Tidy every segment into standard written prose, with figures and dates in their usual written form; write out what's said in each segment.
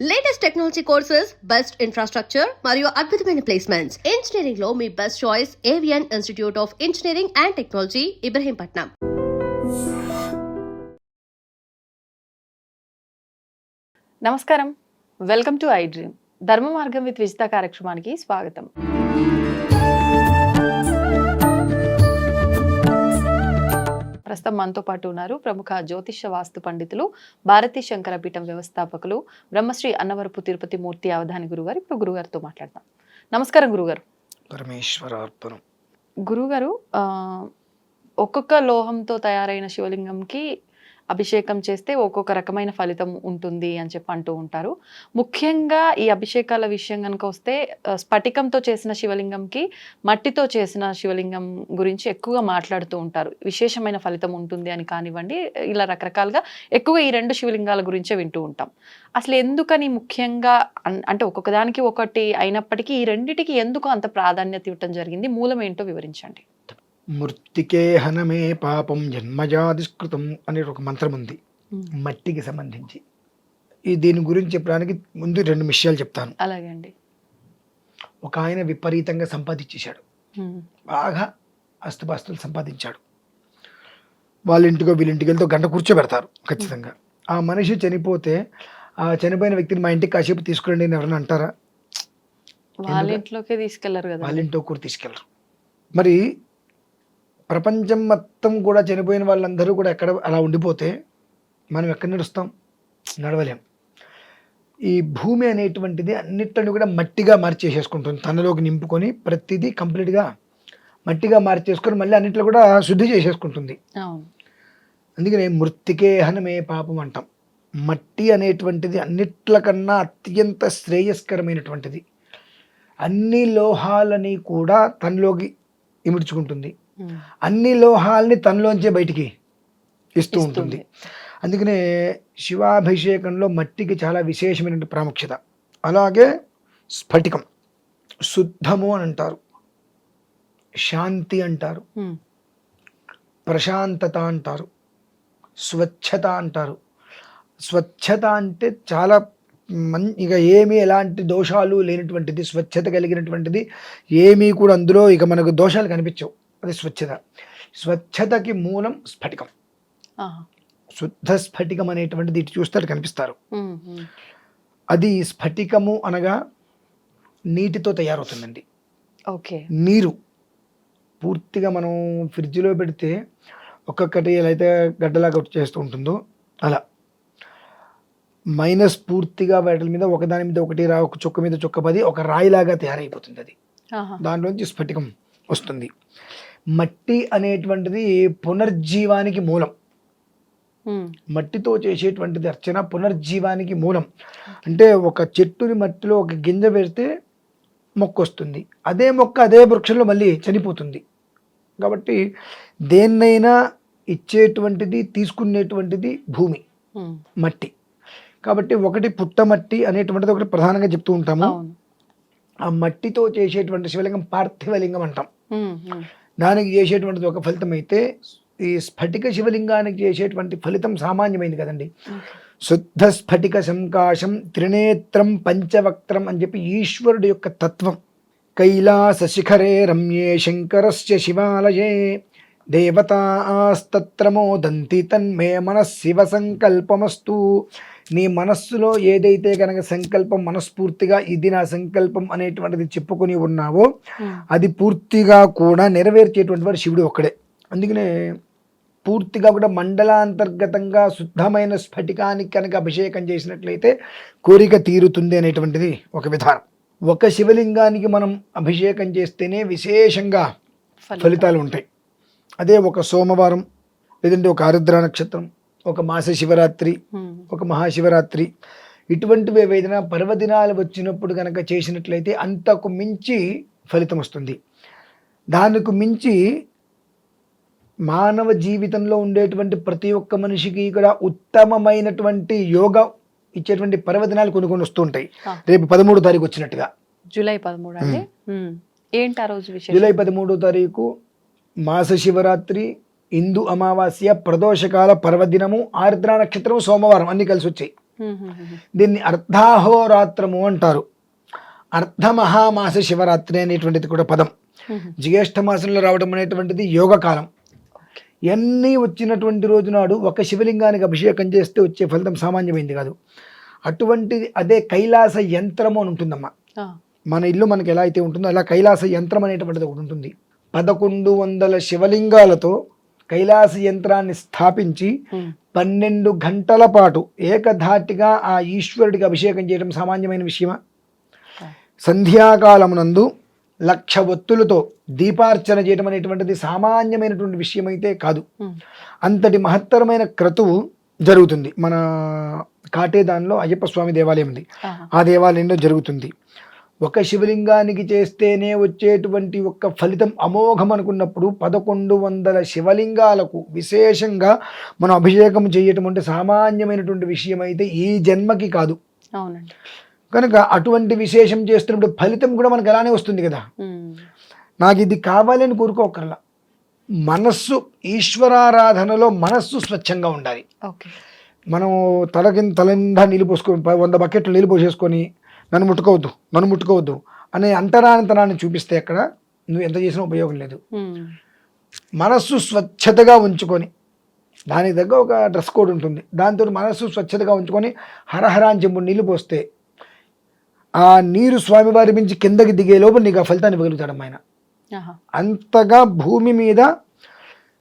Latest technology courses, best infrastructure మరియు అద్భుతమైన placements. Engineering లో మీ best choice Avian institute of engineering and technology, Ibrahimpatnam. నమస్కారం, వెల్కమ్ టు ఐ డ్రీమ్. ధర్మ మార్గం విత్ విజిత కార్యక్రమానికి స్వాగతం. ప్రస్తుతం మనతో పాటు ఉన్నారు ప్రముఖ జ్యోతిష వాస్తు పండితులు, భారతీ శంకరపీఠం వ్యవస్థాపకులు, బ్రహ్మశ్రీ అన్నవరపు తిరుపతి మూర్తి అవధాని గురుగారు. ఇప్పుడు గురుగారితో మాట్లాడతాం. నమస్కారం గురుగారు. పరమేశ్వరార్పణం. గురుగారు, ఒక్కొక్క లోహంతో తయారైన శివలింగంకి అభిషేకం చేస్తే ఒక్కొక్క రకమైన ఫలితం ఉంటుంది అని చెప్పి అంటూ ఉంటారు. ముఖ్యంగా ఈ అభిషేకాల విషయం కనుక వస్తే స్ఫటికంతో చేసిన శివలింగంకి మట్టితో చేసిన శివలింగం గురించి ఎక్కువగా మాట్లాడుతూ ఉంటారు. విశేషమైన ఫలితం ఉంటుంది అని కానివ్వండి, ఇలా రకరకాలుగా ఎక్కువగా ఈ రెండు శివలింగాల గురించే వింటూ ఉంటాం. అసలు ఎందుకని ముఖ్యంగా అంటే ఒక్కొక్క దానికి ఒకటి అయినప్పటికీ ఈ రెండిటికి ఎందుకు అంత ప్రాధాన్యత ఇవ్వటం జరిగింది? మూలం ఏంటో వివరించండి. మృత్తికే హనమే పాపం జన్మజాతిస్కృతం అనే ఒక మంత్రం ఉంది మట్టికి సంబంధించి. దీని గురించి చెప్పడానికి ముందు రెండు విషయాలు చెప్తాను. అలాగే అండి. ఒక ఆయన విపరీతంగా సంపాదించేశాడు, బాగా ఆస్తుపాస్తులు సంపాదించాడు. వాళ్ళ ఇంటికో వీళ్ళింటికి వెళ్తే గంట కూర్చోబెడతారు ఖచ్చితంగా. ఆ మనిషి చనిపోతే ఆ చనిపోయిన వ్యక్తిని మా ఇంటికి కాసేపు తీసుకురండి అని ఎవరైనా అంటారా? వాళ్ళ ఇంట్లోకే తీసుకెళ్లరు కదా. వాళ్ళ ఇంట్లో కూడా తీసుకెళ్లరు. మరి ప్రపంచం మొత్తం కూడా చనిపోయిన వాళ్ళందరూ కూడా ఎక్కడ అలా ఉండిపోతే మనం ఎక్కడ నడుస్తాం? నడవలేం. ఈ భూమి అనేటువంటిది అన్నిటిని కూడా మట్టిగా మార్చేసేసుకుంటుంది, తనలోకి నింపుకొని ప్రతిదీ కంప్లీట్గా మట్టిగా మార్చేసుకొని మళ్ళీ అన్నిట్లో కూడా శుద్ధి చేసేసుకుంటుంది. అందుకనే మృత్తికే హనమే పాపం అంటాం. మట్టి అనేటువంటిది అన్నిట్లకన్నా అత్యంత శ్రేయస్కరమైనటువంటిది. అన్ని లోహాలని కూడా తనలోకి ఇమిడ్చుకుంటుంది, అన్ని లోహాలని తనలోంచే బయటికి ఇస్తూ ఉంటుంది. అందుకనే శివాభిషేకంలో మట్టికి చాలా విశేషమైన ప్రాముఖ్యత. అలాగే స్ఫటికం శుద్ధము అని అంటారు, శాంతి అంటారు, ప్రశాంతత అంటారు, స్వచ్ఛత అంటారు. స్వచ్ఛత అంటే చాలా ఇక ఏమీ ఎలాంటి దోషాలు లేనటువంటిది, స్వచ్ఛత కలిగినటువంటిది. ఏమీ కూడా అందులో ఇక మనకు దోషాలు కనిపించవు. అది స్వచ్ఛత. స్వచ్ఛతకి మూలం స్ఫటికం. శుద్ధ స్ఫటికం అనేటువంటిది ఇటు చూస్తారు కనిపిస్తారు. అది స్ఫటికము అనగా నీటితో తయారవుతుందండి. నీరు పూర్తిగా మనం ఫ్రిడ్జ్లో పెడితే ఒక్కొక్కటి ఎలా అయితే గడ్డలాగా చేస్తూ ఉంటుందో అలా మైనస్ పూర్తిగా వాటి మీద ఒకదాని మీద ఒకటి ఒక చుక్క మీద చుక్క పది ఒక రాయిలాగా తయారైపోతుంది. అది దాంట్లోంచి స్ఫటికం వస్తుంది. మట్టి అనేటువంటిది పునర్జీవానికి మూలం. మట్టితో చేసేటువంటిది అర్చన పునర్జీవానికి మూలం. అంటే ఒక చెట్టుని మట్టిలో ఒక గింజ పెడితే మొక్క వస్తుంది, అదే మొక్క అదే వృక్షంలో మళ్ళీ చనిపోతుంది. కాబట్టి దేన్నైనా ఇచ్చేటువంటిది తీసుకునేటువంటిది భూమి, మట్టి. కాబట్టి ఒకటి పుట్టమట్టి అనేటువంటిది ఒకటి ప్రధానంగా చెప్తూ ఉంటాము. ఆ మట్టితో చేసేటువంటి శివలింగం పార్థివలింగం అంటాం. దానికి చేసేటువంటిది ఒక ఫలితం అయితే, ఈ స్ఫటిక శివలింగానికి చేసేటువంటి ఫలితం సామాన్యమైంది కదండి. శుద్ధ స్ఫటిక సంకాశం త్రినేత్రం పంచవక్త్రం అని చెప్పి ఈశ్వరుడు యొక్క తత్వం. కైలాస శిఖరే రమ్యే శంకరస్య శివాలయే దేవతాస్తత్ర మోదంతి తన్మే మనఃశివ సంకల్పమస్తు. నీ మనస్సులో ఏదైతే కనుక సంకల్పం మనస్ఫూర్తిగా ఇది నా సంకల్పం అనేటువంటిది చెప్పుకొని ఉన్నావో అది పూర్తిగా కూడా నెరవేర్చేటువంటి వాడు శివుడు ఒక్కడే. అందుకనే పూర్తిగా కూడా మండలాంతర్గతంగా శుద్ధమైన స్ఫటికానికి కనుక అభిషేకం చేసినట్లయితే కోరిక తీరుతుంది అనేటువంటిది ఒక విధానం. ఒక శివలింగానికి మనం అభిషేకం చేస్తేనే విశేషంగా ఫలితాలు ఉంటాయి. అదే ఒక సోమవారం, లేదంటే ఒక ఆరుద్ర నక్షత్రం, ఒక మాస శివరాత్రి, ఒక మహాశివరాత్రి, ఇటువంటివి ఏదైనా పర్వదినాలు వచ్చినప్పుడు కనుక చేసినట్లయితే అంతకు మించి ఫలితం వస్తుంది. దానికి మించి మానవ జీవితంలో ఉండేటువంటి ప్రతి ఒక్క మనిషికి కూడా ఉత్తమమైనటువంటి యోగా ఇచ్చేటువంటి పర్వదినాలు కొన్ని వస్తుంటాయి. రేపు 13వ తారీఖు వచ్చినట్టుగా జూలై 13 ఏంటి ఆ రోజు విశేషం? జూలై 13వ తారీఖు మాస శివరాత్రి, ఇందు అమావాస్య, ప్రదోషకాల పర్వదినము, ఆర్ద్ర నక్షత్రం, సోమవారం అన్ని కలిసి వచ్చాయి. దీన్ని అర్ధాహోరాత్రము అంటారు. అర్ధమహామాస శివరాత్రి అనేటువంటిది కూడా పదం. జ్యేష్ఠ మాసంలో రావడం అనేటువంటిది యోగకాలం. ఎన్ని వచ్చినటువంటి రోజు నాడు ఒక శివలింగానికి అభిషేకం చేస్తే వచ్చే ఫలితం సామాన్యమైంది కాదు. అటువంటిది అదే కైలాస యంత్రము అని ఉంటుందమ్మా. మన ఇల్లు మనకి ఎలా అయితే ఉంటుందో అలా కైలాస యంత్రం అనేటువంటిది ఒకటి ఉంటుంది. 1100 శివలింగాలతో కైలాస యంత్రాన్ని స్థాపించి 12 గంటల పాటు ఏకధాటిగా ఆ ఈశ్వరుడికి అభిషేకం చేయడం సామాన్యమైన విషయమా? సంధ్యాకాలమునందు 1,00,000 ఒత్తులతో దీపార్చన చేయడం అనేటువంటిది సామాన్యమైనటువంటి విషయం అయితే కాదు. అంతటి మహత్తరమైన క్రతువు జరుగుతుంది. మన కాటేదాన్లో అయ్యప్ప స్వామి దేవాలయం ఉంది, ఆ దేవాలయంలో జరుగుతుంది. ఒక శివలింగానికి చేస్తేనే వచ్చేటువంటి ఒక్క ఫలితం అమోఘం అనుకున్నప్పుడు 1100 శివలింగాలకు విశేషంగా మనం అభిషేకం చేయటం అంటే సామాన్యమైనటువంటి విషయం అయితే ఈ జన్మకి కాదు. అవునండి. కనుక అటువంటి విశేషం చేస్తున్నప్పుడు ఫలితం కూడా మనకు అలానే వస్తుంది కదా. నాకు ఇది కావాలని కోరుకోకర్లా. మనస్సు ఈశ్వరారాధనలో మనస్సు స్వచ్ఛంగా ఉండాలి. మనం తలందా నీళ్ళు పోసుకొని 100 బకెట్లు నీళ్ళు పోసేసుకొని నన్ను ముట్టుకోవద్దు అనే అంటరానితనాన్ని చూపిస్తే అక్కడ నువ్వు ఎంత చేసినా ఉపయోగం లేదు. మనస్సు స్వచ్ఛతగా ఉంచుకొని, దానికి తగ్గ ఒక డ్రెస్ కోడ్ ఉంటుంది, దాంతో మనస్సు స్వచ్ఛతగా ఉంచుకొని హరహర అని చెంబు నీళ్ళు పోస్తే ఆ నీరు స్వామివారి నుంచి కిందకి దిగే లోపు నీకు ఆ ఫలితాన్ని ఇవ్వగలుగుతాడు ఆయన. అంతగా భూమి మీద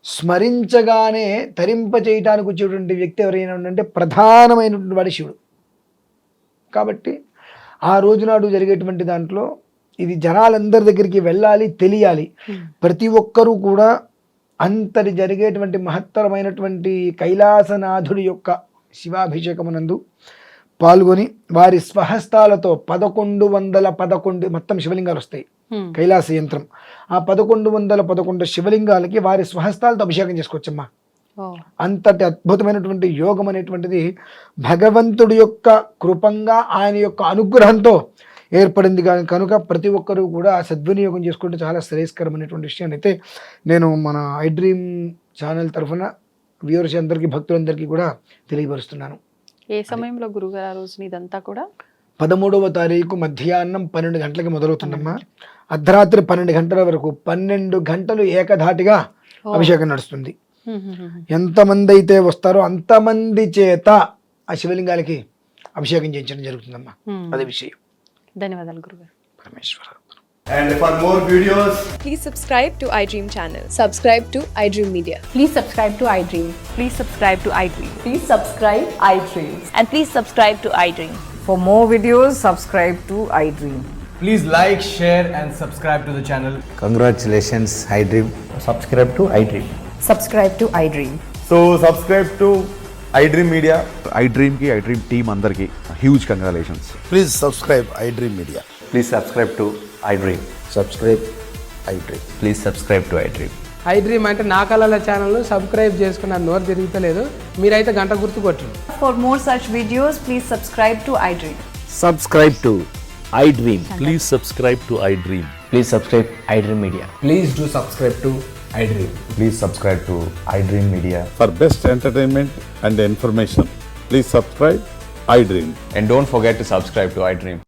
స్మరించగానే తరింప చేయటానికి వచ్చేటువంటి వ్యక్తి ఎవరైనా ఉందంటే ప్రధానమైనటువంటి వాడి శివుడు. కాబట్టి ఆ రోజునాడు జరిగేటువంటి దాంట్లో ఇది జనాలందరి దగ్గరికి వెళ్ళాలి, తెలియాలి. ప్రతి ఒక్కరూ కూడా అంతటి జరిగేటువంటి మహత్తరమైనటువంటి కైలాసనాథుడి యొక్క శివాభిషేకమునందు పాల్గొని వారి స్వహస్తాలతో 1111 మొత్తం శివలింగాలు వస్తాయి కైలాస యంత్రం. ఆ 1111 శివలింగాలకి వారి స్వహస్తాలతో అభిషేకం చేసుకోవచ్చమ్మా. అంతటి అద్భుతమైనటువంటి యోగం అనేటువంటిది భగవంతుడి యొక్క కృపంగా ఆయన యొక్క అనుగ్రహంతో ఏర్పడింది. కనుక ప్రతి ఒక్కరూ కూడా సద్వినియోగం చేసుకుంటే చాలా శ్రేయస్కరమైనటువంటి విషయాన్ని అయితే నేను మన ఐ డ్రీమ్ ఛానల్ తరఫున వ్యూవర్స్ అందరికీ, భక్తులందరికీ కూడా తెలియపరుస్తున్నాను. ఏ సమయంలో గురుగారు ఆ రోజున ఇదంతా కూడా? 13వ తారీఖు మధ్యాహ్నం 12 గంటలకి మొదలవుతుందమ్మా. అర్ధరాత్రి 12 గంటల వరకు 12 గంటలు ఏకధాటిగా అభిషేకం నడుస్తుంది. ఎంతమంది అయితే వస్తారో అంతమంది చేత ఆ శివలింగాలకి అభిషేకం చేయించడం జరుగుతుందమ్మా. అదే విషయం. ధన్యవాదాలు గురుగారు. పరమేశ్వర. And for more videos, please subscribe to iDream channel. Subscribe to iDream Media. Please subscribe to iDream. Please subscribe to iDream. Please subscribe iDream. And please subscribe to iDream. For more videos, subscribe to iDream. please like, share and subscribe to the channel. Congratulations, iDream. Subscribe to iDream. Subscribe to iDream. So subscribe to iDream Media. iDream team andarki huge congratulations. Please subscribe iDream Media. Please subscribe to iDream. Subscribe iDream. Please subscribe to iDream. iDream అంటే నా కళల ఛానల్ను subscribe చేసుకున్న నోరు తిరుగుతలేదు, మీరైతే గంట గుర్తు కొట్టండి. For more such videos, please subscribe to iDream. Subscribe to iDream. Please subscribe to iDream. Please subscribe iDream Media. Please do subscribe to iDream. Please subscribe to iDream Media. For best entertainment and information, please subscribe iDream. And don't forget to subscribe to iDream.